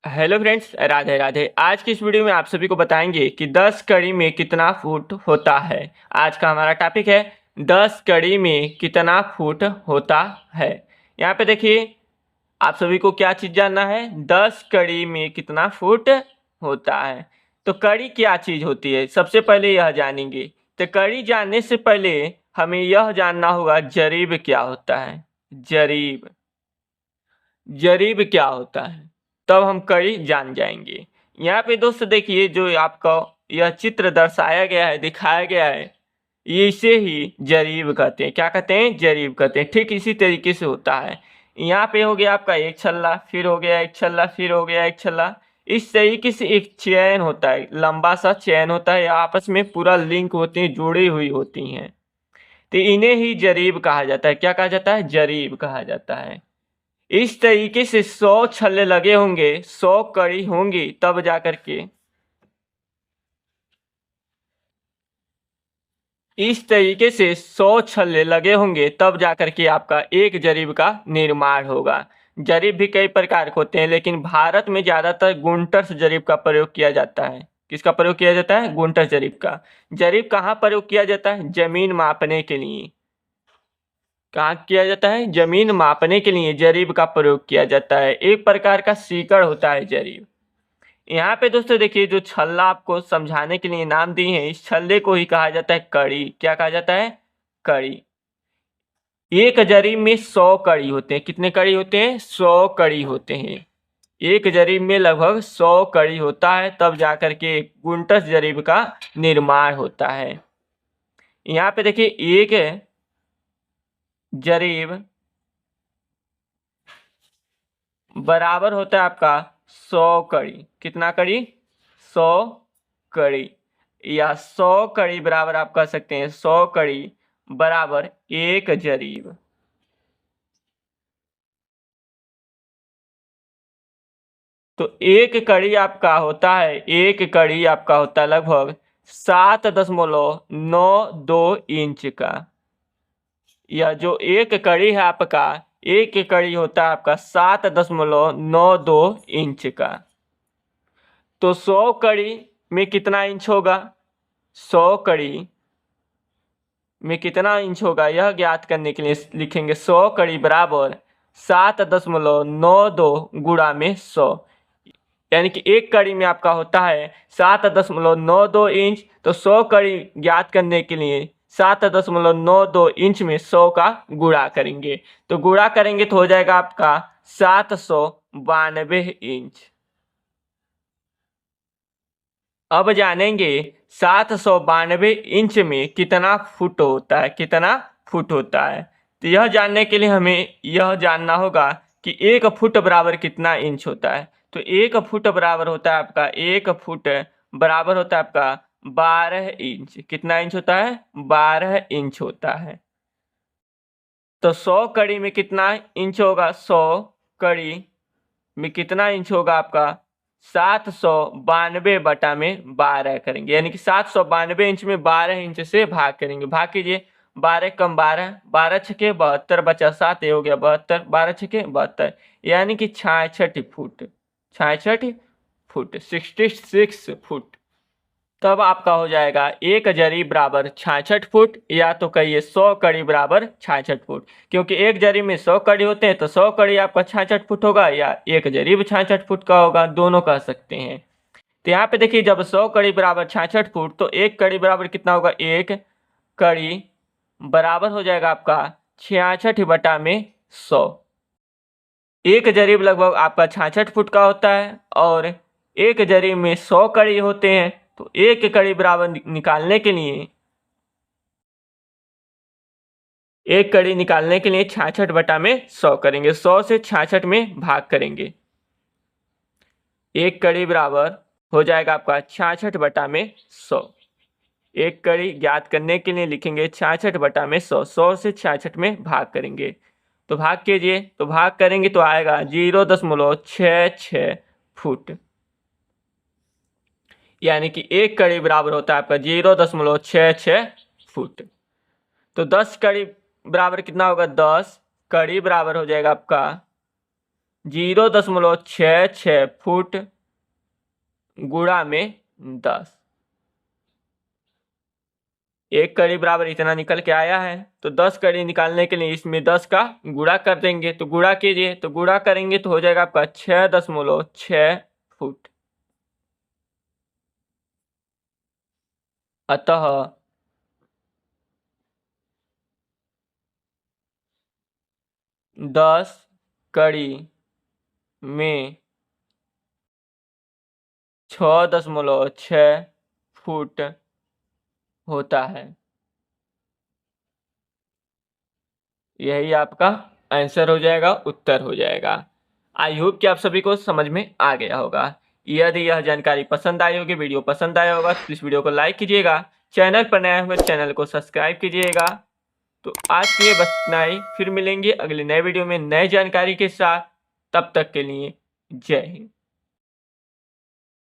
Hello friends, Radhe Radhe. आज की इस वीडियो में आप सभी को बताएंगे कि 10 कड़ी में कितना फुट होता है। आज का हमारा टॉपिक है 10 कड़ी में कितना फुट होता है। यहाँ पे देखिए, आप सभी को क्या चीज़ जानना है, 10 कड़ी में कितना फुट होता है। तो कड़ी क्या चीज़ होती है, सबसे पहले यह जानेंगे। तो कड़ी जानने से पहले हमें यह जानना होगा जरीब क्या होता है। जरीब जरीब क्या होता है, तब हम कड़ी जान जाएंगे। यहाँ पे दोस्त देखिए, जो आपको यह चित्र दर्शाया गया है, दिखाया गया है, ये इसे ही जरीब कहते हैं। क्या कहते हैं? जरीब कहते हैं। ठीक इसी तरीके से होता है। यहाँ पे हो गया आपका एक छल्ला, फिर हो गया एक छल्ला, फिर हो गया एक छल्ला। इस तरीके से एक चैन होता है, लंबा सा चैन होता है, आपस में पूरा लिंक होती है, जुड़ी हुई होती हैं। तो इन्हें ही जरीब कहा जाता है। क्या कहा जाता है? जरीब कहा जाता है। इस तरीके से 100 छल्ले लगे होंगे, 100 कड़ी होंगी, तब जाकर के इस तरीके से 100 छल्ले लगे होंगे, तब जाकर के आपका एक जरीब का निर्माण होगा। जरीब भी कई प्रकार के होते हैं, लेकिन भारत में ज़्यादातर गुंटर्स जरीब का प्रयोग किया जाता है। किसका प्रयोग किया जाता है? गुंटर्स जरीब का। जरीब कहाँ प्रयोग किया जाता है? जमीन मापने के लिए। कहाँ किया जाता है? जमीन मापने के लिए जरीब का प्रयोग किया जाता है। एक प्रकार का सीकड़ होता है जरीब। यहाँ पे दोस्तों देखिए, जो छल्ला आपको समझाने के लिए नाम दिए हैं, इस छल्ले को ही कहा जाता है कड़ी। क्या कहा जाता है? कड़ी। एक जरीब में 100 कड़ी होते हैं। कितने कड़ी होते हैं? 100 कड़ी होते हैं। एक जरीब में लगभग 100 कड़ी होता है, तब जाकर के एक गुंटस जरीब का निर्माण होता है। यहाँ पे देखिए, एक जरीब बराबर होता है आपका 100 कड़ी। कितना कड़ी? 100 कड़ी, या 100 कड़ी बराबर आप कह सकते हैं 100 कड़ी बराबर एक जरीब। तो एक कड़ी आपका होता है लगभग 7.92 इंच का। यह जो एक कड़ी है आपका, एक कड़ी होता है आपका 7.92 इंच का। तो 100 कड़ी में कितना इंच होगा? 100 कड़ी में कितना इंच होगा, यह ज्ञात करने के लिए लिखेंगे 100 कड़ी बराबर 7.92 गुणा में 100। यानी कि एक कड़ी में आपका होता है 7.92 इंच। तो 100 कड़ी ज्ञात करने के लिए 7.92 इंच में 100 का गुणा करेंगे। तो गुणा करेंगे तो हो जाएगा आपका 792 इंच। अब जानेंगे 792 इंच में कितना फुट होता है। कितना फुट होता है, तो यह जानने के लिए हमें यह जानना होगा कि एक फुट बराबर कितना इंच होता है। तो एक फुट बराबर होता है आपका, एक फुट बराबर होता है आपका 12 इंच। कितना इंच होता है? 12 इंच होता है। तो 100 कड़ी में कितना इंच होगा? 100 कड़ी में कितना इंच होगा आपका? 792/12 करेंगे, यानी कि 792 इंच में 12 इंच से भाग करेंगे। भाग कीजिए, 12 कम 12, 12 छके 72, बचा 7, ये हो गया 72, 12 छके 72, यानी कि 66 फुट। 66 foot, 66 foot. तब आपका हो जाएगा एक जरी बराबर 66 फुट, या तो कहिए 100 कड़ी बराबर 66 फुट। क्योंकि एक जरी में 100 कड़ी होते हैं, तो 100 कड़ी आपका 66 फुट होगा, या एक जरी भी 66 फुट का होगा, दोनों कह सकते हैं। तो यहाँ पे देखिए, जब 100 कड़ी बराबर 66 फुट, तो एक कड़ी बराबर कितना होगा? एक कड़ी बराबर हो जाएगा आपका 66/100। एक जरीब लगभग आपका 66 फुट का होता है, और एक जरीब में 100 कड़ी होते हैं। तो एक कड़ी बराबर निकालने के लिए, एक कड़ी निकालने के लिए 66/100 करेंगे। 100 से 66 में भाग करेंगे। एक कड़ी बराबर हो जाएगा आपका 66/100। एक कड़ी ज्ञात करने के लिए लिखेंगे 66/100। 100 से 66 में भाग करेंगे, तो भाग कीजिए, तो भाग करेंगे तो आएगा 0.66 फुट। यानी कि एक कड़ी बराबर होता है आपका 0.66 फुट। तो 10 कड़ी बराबर कितना होगा? 10 कड़ी बराबर हो जाएगा आपका 0.66 फुट गुणा में 10। एक कड़ी बराबर इतना निकल के आया है, तो 10 कड़ी निकालने के लिए इसमें 10 का गुणा कर देंगे। तो गुणा कीजिए, तो गुणा करेंगे तो हो जाएगा आपका 6.6 फुट। अतः 10 कड़ी में 6.6 फुट होता है। यही आपका आंसर हो जाएगा, उत्तर हो जाएगा। आई होप कि आप सभी को समझ में आ गया होगा। यदि यह जानकारी पसंद आई होगी, वीडियो पसंद आया होगा, तो इस वीडियो को लाइक कीजिएगा। चैनल पर नया हुआ चैनल को सब्सक्राइब कीजिएगा। तो आज के लिए बस इतना ही, फिर मिलेंगे अगले नए वीडियो में नए जानकारी के साथ। तब तक के लिए जय हिंद।